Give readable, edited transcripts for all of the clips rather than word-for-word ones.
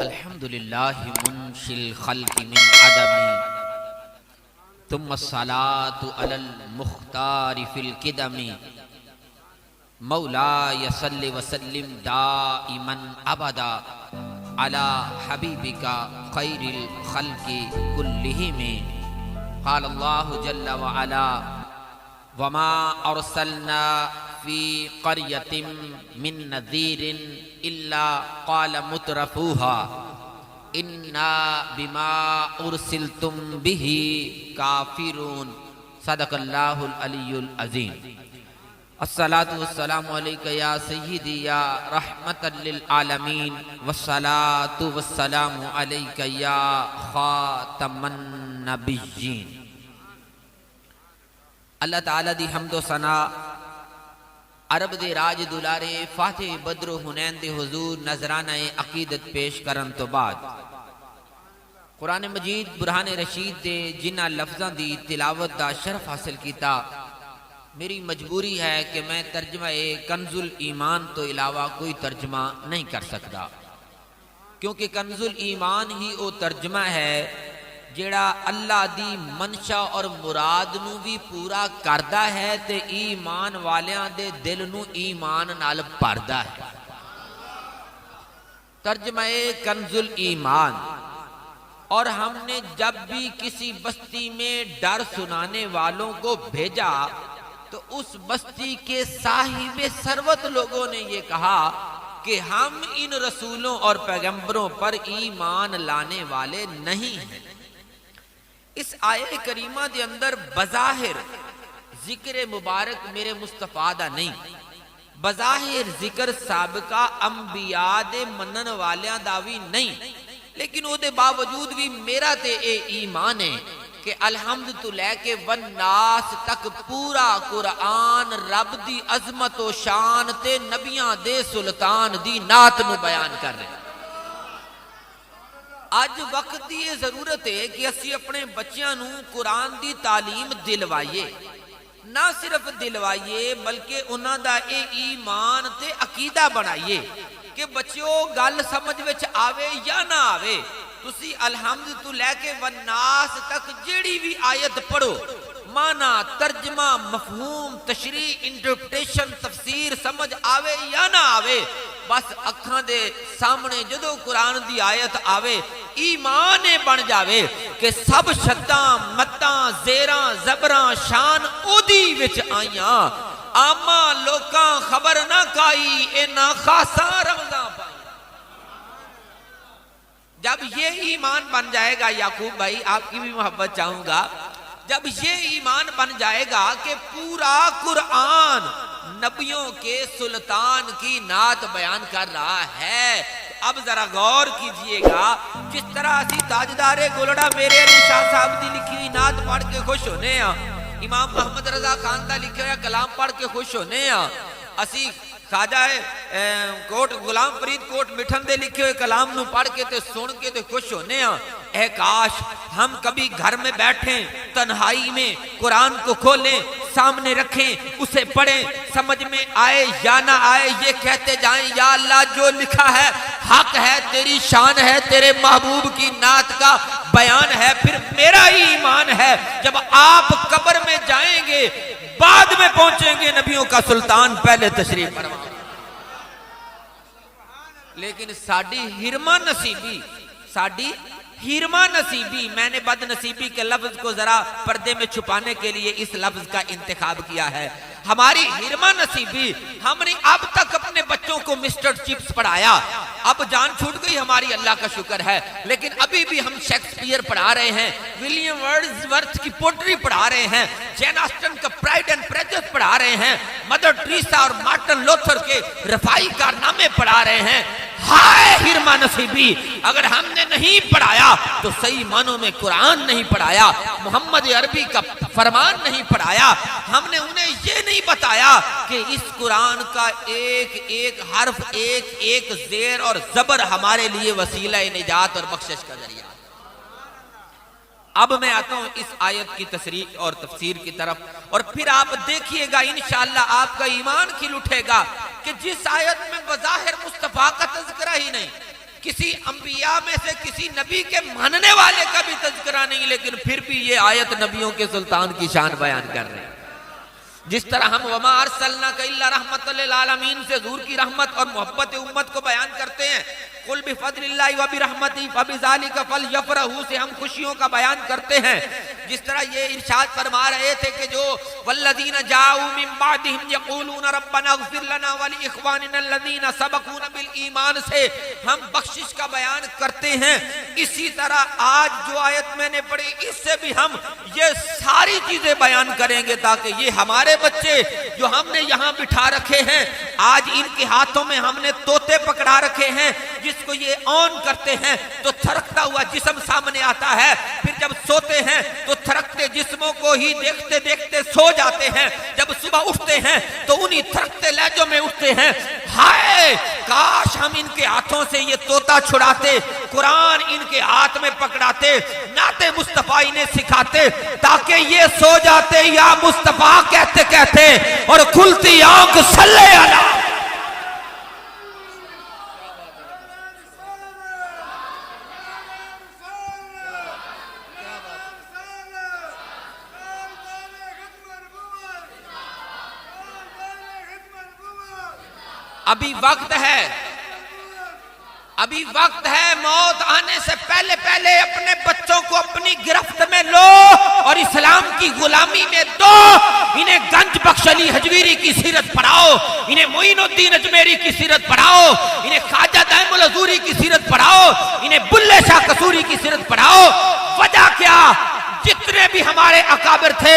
الحمدللہ منشی الخلق من عدم ثم الصلاة علی المختار فی القدم مولاي صل وسلم دائما ابدا علی حبیبک خیر الخلق کلہم قال اللہ جل وعلا وما ارسلنا فی قریۃ من نذیر الا قال مترفوها انا بما ارسلتم به کافرون صدق اللہ العلی العظیم۔ الصلاة والسلام علیکہ یا سیدی یا رحمتا للعالمین، والصلاة والسلام علیکہ یا خاتم النبیین۔ اللہ تعالیٰ دی حمد و ثنا، عرب دے راج دلارے فاتح بدر و حنین دے حضور نذرانہ عقیدت پیش کرن تو بعد قرآن مجید برہان رشید دے جنہ لفظاں دی تلاوت دا شرف حاصل کیتا، میری مجبوری ہے کہ میں ترجمہ کنز الایمان تو علاوہ کوئی ترجمہ نہیں کر سکتا، کیونکہ کنز الایمان ہی وہ ترجمہ ہے جیڑا اللہ دی منشا اور مراد نو بھی پورا کردا ہے تے ایمان والیاں دے دل نو ایمان نال بھردا ہے۔ ترجمہ کنز الایمان۔ اور ہم نے جب بھی کسی بستی میں ڈر سنانے والوں کو بھیجا تو اس بستی کے صاحب ثروت لوگوں نے یہ کہا کہ ہم ان رسولوں اور پیغمبروں پر ایمان لانے والے نہیں ہیں۔ اس آیہ کریمہ دے اندر بظاہر ذکر مبارک میرے مصطفیٰ دا نہیں، بظاہر ذکر سابقہ انبیاء دے منن والیاں دا بھی نہیں، لیکن او دے باوجود بھی میرا تے اے ایمان ہے کہ الحمد تو لے کے والناس تک پورا قرآن رب دی عظمت و شان تے نبیاں دے سلطان دی نعت نو بیان کر رہے ہیں۔ آج وقت دی یہ ضرورت ہے کہ اسی اپنے بچیاں نو قرآن دی تعلیم دلوائیے، نہ صرف دلوائیے بلکہ انہاں دا اے ایمان تے عقیدہ بنائیے کہ بچیوں گل سمجھ وچ آوے یا نہ آوے، تسی الحمد تو لے کے والناس تک جیڑی بھی آیت پڑھو، معنی، ترجمہ، مفہوم، تشریح، انٹرپریٹیشن، تفسیر سمجھ آوے یا نہ آوے، بس اکھاں دے سامنے جدو قرآن دی آیت آوے ایمان بن جاوے کہ سب شداں، متاں، زیراں، زبراں، شان او دی وچ آئیاں، آما لوکاں خبر نہ کائی اے نا خاصا رمضان پائی۔ جب یہ ایمان بن جائے گا، یعقوب بھائی آپ کی بھی محبت چاہوں گا، جب یہ ایمان بن جائے گا کہ پورا قرآن نبیوں کے سلطان کی نعت بیان کر رہا ہے، اب ذرا غور کیجئے گا جس طرح اسی تاجدار گولڑا میرے علی شاہ صاحب دی لکھی ہوئی نعت پڑھ کے خوش ہونے ہیں، امام محمد رضا خان دا لکھے ہویا کلام پڑھ کے خوش ہونے ہیں، اسی خواجہ کوٹ غلام فرید کوٹ مٹھن دے لکھے ہوئے کلام نو پڑھ کے تے سن کے تے خوش ہونے ہیں۔ اے کاش ہم کبھی گھر میں بیٹھیں، تنہائی میں قرآن کو کھولیں، سامنے رکھیں، اسے پڑھیں، سمجھ میں آئے یا نہ آئے یہ کہتے جائیں یا اللہ جو لکھا ہے حق ہے، تیری شان ہے، تیرے محبوب کی نعت کا بیان ہے، پھر میرا ہی ایمان ہے جب آپ قبر میں جائیں گے بعد میں پہنچیں گے نبیوں کا سلطان پہلے تشریف فرما۔ لیکن ساڑی ہیرما نصیبی، میں نے بد نصیبی کے لفظ کو ذرا پردے میں چھپانے کے لیے اس لفظ کا انتخاب کیا ہے، ہماری ہیرما نصیبی، ہم نے اب تک اپنے بچوں کو مسٹر چپس پڑھایا، اب جان چھوٹ گئی ہماری اللہ کا شکر ہے، لیکن ابھی بھی ہم شیکسپیئر پڑھا رہے ہیں، ولیم ورڈزورتھ کی پوٹری پڑھا رہے ہیں، جین آسٹن کا پرائڈ اینڈ پریجڈیس پڑھا رہے ہیں، مدر ٹریسا اور مارٹن لوتھر کے رفائی کارنامے پڑھا رہے ہیں۔ ہائے ہیرما نصیبی، اگر ہم نے نہیں پڑھایا تو صحیح معنوں میں قرآن نہیں پڑھایا، محمد عربی کا فرمان نہیں پڑھایا، ہم نے انہیں یہ نہیں بتایا کہ اس قرآن کا ایک ایک حرف، ایک ایک زیر اور زبر ہمارے لیے وسیلہ نجات اور بخشش کا ذریعہ۔ اب میں آتا ہوں اس آیت کی تصریح اور تفسیر کی طرف، اور پھر آپ دیکھیے گا انشاءاللہ آپ کا ایمان کھل اٹھے گا کہ جس آیت میں بظاہر مصطفیٰ کا تذکرہ ہی نہیں، کسی انبیاء میں سے کسی نبی کے ماننے والے کا بھی تذکرہ نہیں، لیکن پھر بھی یہ آیت نبیوں کے سلطان کی شان بیان کر رہے ہیں۔ جس طرح ہم وما ارسلناک الا رحمۃ للعالمین سے حضور کی رحمت اور محبت امت کو بیان کرتے ہیں، قل بفضل اللہ وبرحمتہ فبذلک فلیفرحوا سے ہم خوشیوں کا بیان کرتے ہیں، جس طرح یہ ارشاد فرما رہے تھے کہ جو والذین جاءوا من بعدہم یقولون ربنا اغفر لنا ولاخواننا الذین سبقونا بالایمان سے ہم بخشش کا بیان کرتے ہیں۔ اسی طرح آج جو آیت میں نے پڑھی اس سے بھی ہم یہ ساری چیزیں بیان کریں گے تاکہ یہ ہمارے بچے جو ہم نے یہاں بٹھا رکھے ہیں، آج ان کے ہاتھوں میں ہم نے طوطے پکڑا رکھے ہیں، جس کو یہ آن کرتے ہیں تو تھرکتا ہوا جسم سامنے آتا ہے، پھر جب سوتے ہیں تو تھرکتے جسموں کو ہی دیکھتے دیکھتے سو جاتے ہیں، جب صبح اٹھتے ہیں تو انہی تھرکتے لہجوں میں اٹھتے ہیں۔ ہائے کاش ہم ان کے ہاتھوں سے یہ طوطا چھڑاتے، قرآن ان کے ہاتھ میں پکڑاتے، نعت مصطفیٰ انہیں سکھاتے تاکہ یہ سو جاتے یا مصطفیٰ کہتے کہتے اور کھلتی آنکھ صلی اللہ۔ ابھی وقت ہے موت آنے سے پہلے پہلے اپنے بچوں کو اپنی گرفت میں لو اور اسلام کی غلامی میں دو۔ انہیں گنج بخش علی حجویری کی سیرت پڑھاؤ، انہیں معین الدین اجمیری کی سیرت پڑھاؤ، انہیں خواجہ دائم الحضوری کی سیرت پڑھاؤ، انہیں بلے شاہ قصوری کی سیرت پڑھاؤ۔ وجہ کیا؟ جتنے بھی ہمارے اکابر تھے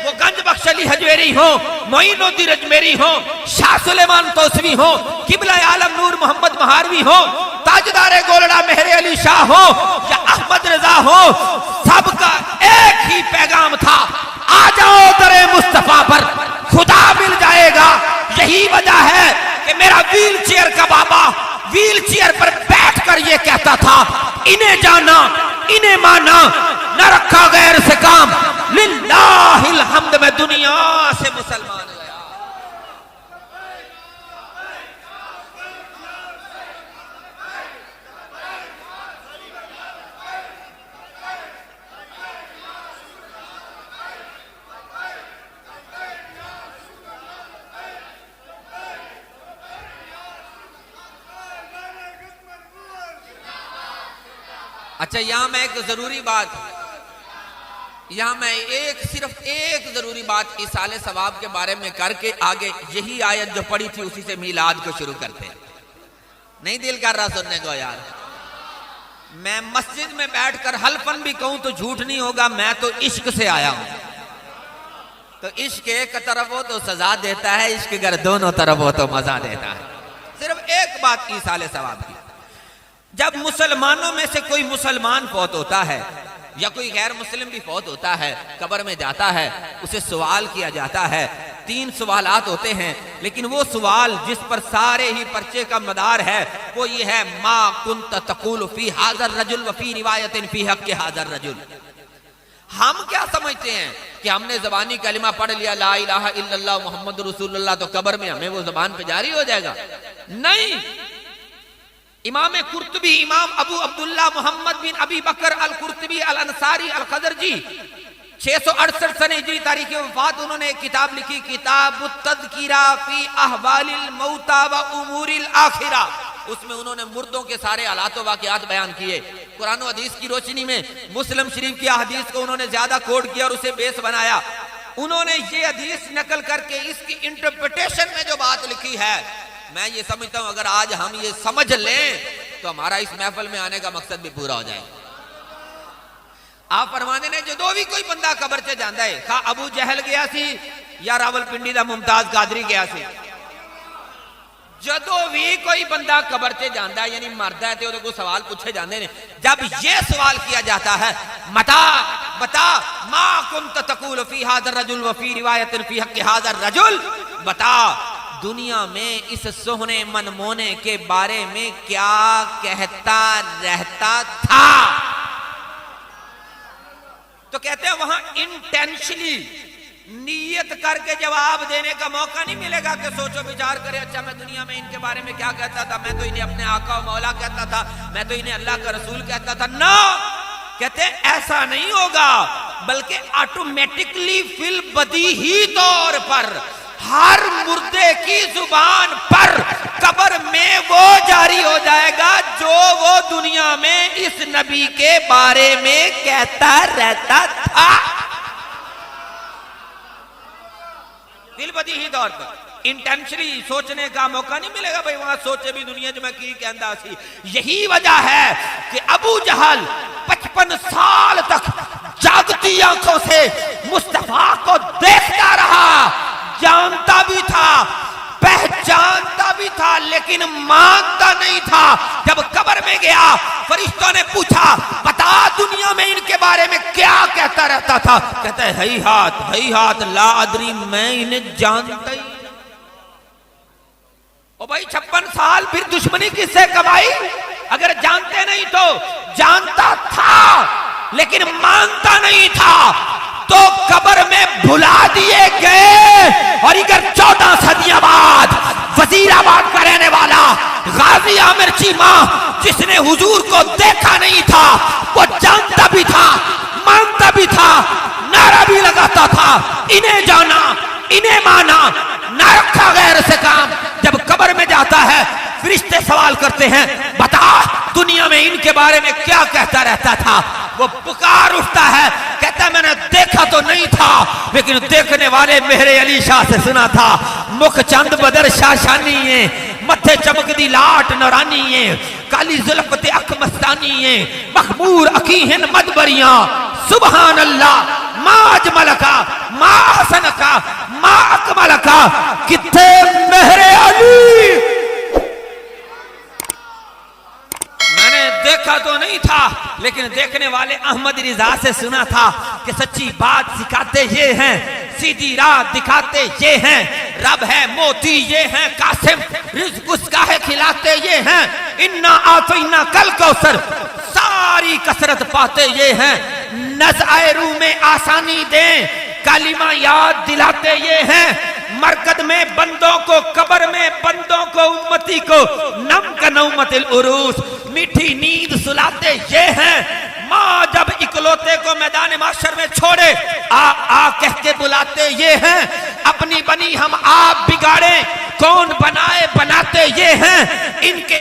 وہ گنج بخش علی حجویری ہوں، معین الدین اجمیری ہوں، شاہ سلیمان توسوی ہوں، قبلہ عالم نور محمد مہاروی ہوں، تاجدار گولڑا مہر علی شاہ ہوں یا احمد رضا ہوں، سب کا ایک ہی پیغام تھا، آ جاؤ در مصطفیٰ پر خدا مل جائے گا۔ یہی وجہ ہے کہ میرا ویل چیئر کا بابا ویل چیئر پر بیٹھ کر یہ کہتا تھا، انہیں جانا انہیں مانا نہ رکھا غیر سے کام، للہ الحمد میں دنیا سے مسلمان گیا۔ اچھا یہاں میں صرف ایک ضروری بات ایصال ثواب کے بارے میں کر کے آگے یہی آیت جو پڑھی تھی اسی سے میلاد کو شروع کرتے ہیں۔ نہیں دل کر رہا سننے کو یار، میں مسجد میں بیٹھ کر حلفاً بھی کہوں تو جھوٹ نہیں ہوگا، میں تو عشق سے آیا ہوں۔ تو عشق ایک طرف ہو تو سزا دیتا ہے، عشق اگر دونوں طرف ہو تو مزہ دیتا ہے۔ صرف ایک بات ایصال ثواب کی، جب مسلمانوں میں سے کوئی مسلمان فوت ہوتا ہے یا کوئی غیر مسلم بھی فوت ہوتا ہے، قبر میں جاتا ہے، اسے سوال کیا جاتا ہے، 3 سوالات ہوتے ہیں، لیکن وہ سوال جس پر سارے ہی پرچے کا مدار ہے وہ یہ ہے، ما کنت تقول فی ھذا الرجل وفی روایت فی حق ھذا الرجل۔ ہم کیا سمجھتے ہیں کہ ہم نے زبانی کلمہ پڑھ لیا لا الہ الا اللہ محمد رسول اللہ تو قبر میں ہمیں وہ زبان پہ جاری ہو جائے گا؟ نہیں۔ امام قرطبی، امام ابو عبداللہ محمد بن ابی بکر القرطبی الانصاری الخزرجی 668 سنہ ہجری تاریخ وفات، انہوں نے ایک کتاب لکھی، کتاب التذکرہ فی احوال الموتى و امور الاخرہ۔ اس میں انہوں نے مردوں کے سارے حالات و واقعات بیان کیے، قرآن و حدیث کی روشنی میں مسلم شریف کی احادیث کو انہوں نے زیادہ کوڈ کیا اور اسے بیس بنایا۔ انہوں نے یہ حدیث نقل کر کے اس کی انٹرپریٹیشن میں جو بات لکھی ہے، میں یہ سمجھتا ہوں اگر آج ہم یہ سمجھ لیں تو ہمارا اس محفل میں آنے کا مقصد بھی پورا ہو جائے گا۔ آپ فرمانے نے جدو بھی کوئی بندہ قبر سے جاندہ ہے، خواہ ابو جہل گیا سی یا راول پنڈی دا ممتاز قادری گیا سی، جدو بھی کوئی بندہ قبر سے جاندہ ہے یعنی مردہ ہے تو انہیں کو سوال پوچھے جاندے ہیں، جب یہ سوال کیا جاتا ہے بتا ما کنت تقول فی ھذا الرجل وفی روایت فی حق ھذا الرجل، بتا دنیا میں اس سوہنے منمونے کے بارے میں کیا کہتا رہتا تھا؟ تو کہتے ہیں وہاں انٹینشلی نیت کر کے جواب دینے کا موقع نہیں ملے گا کہ سوچو بچار کرے اچھا میں دنیا میں ان کے بارے میں کیا کہتا تھا، میں تو انہیں اپنے آقا و مولا کہتا تھا، میں تو انہیں اللہ کا رسول کہتا تھا. نو، کہتے ہیں ایسا نہیں ہوگا، بلکہ آٹومیٹکلی فی البدیہی طور پر ہر مردے کی زبان پر قبر میں وہ جاری ہو جائے گا جو وہ دنیا میں اس نبی کے بارے میں کہتا رہتا تھا. دل بدیہی طور پر انٹینشنلی سوچنے کا موقع نہیں ملے گا بھئی وہاں سوچے بھی دنیا جو میں کی کہندہ سی. یہی وجہ ہے کہ ابو جہل 55 سال تک جاگتی آنکھوں سے مصطفیٰ کو دیکھتا رہا، جانتا بھی تھا، پہچانتا بھی تھا، لیکن مانتا نہیں تھا. جب قبر میں گیا فرشتوں نے پوچھا بتا دنیا میں ان کے بارے میں کیا کہتا رہتا تھا، کہتا ہے ہی ہاتھ لا ادری، میں انہیں جانتا ہی. او بھائی 56 سال پھر دشمنی کس سے کمائی؟ اگر جانتے نہیں تو جانتا تھا لیکن مانتا نہیں تھا تو قبر میں بھلا دیے گئے. اور اگر 14 صدیاں بعد وزیر آباد کا رہنے والا غازی عامر چیمہ جس نے حضور کو دیکھا نہیں تھا، وہ جانتا بھی تھا، مانتا بھی تھا، نعرہ بھی لگاتا تھا، انہیں جانا، انہیں مانا، نہ رکھا غیر سے کام. جب قبر میں جاتا ہے فرشتے سوال کرتے ہیں بتا دنیا میں ان کے بارے میں کیا کہتا رہتا تھا. وہ پکار اٹھتا ہے، کہتا ہے میں نے دیکھا تو نہیں تھا لیکن دیکھنے والے میرے علی شاہ سے سنا تھا. مکھ چند بدر شاشانی ہیں، متھے چمک دی لاٹ نورانی ہیں، کالی زلفت اک مستانی ہیں، مخمور اکیہن مدبریاں. سبحان اللہ، ما اجمل کا، ما حسن کا، ما اکمل کا، کتنے مہر علی. میں نے دیکھا تو نہیں تھا لیکن دیکھنے والے احمد رضا سے سنا تھا کہ سچی بات سکھاتے یہ ہیں، سیدھی راہ دکھاتے یہ ہیں، رب ہے موتی یہ ہیں، قاسم رزق اس کا ہے کھلاتے یہ ہیں، انا آتینا کل کوثر ساری کثرت پاتے یہ ہیں، نزعۂ روح میں آسانی دیں کلمہ یاد دلاتے یہ ہیں، مرکد میں بندوں کو، قبر میں بندوں کو، امتی کو نم کا نومت العروس میٹھی نیند سلاتے یہ ہیں. ماں جب اکلوتے کو میدان معاشر میں چھوڑے آ کہہ کے بلاتے یہ ہیں، اپنی بنی ہم آپ بگاڑیں کون بنائے بناتے یہ ہیں. ان کے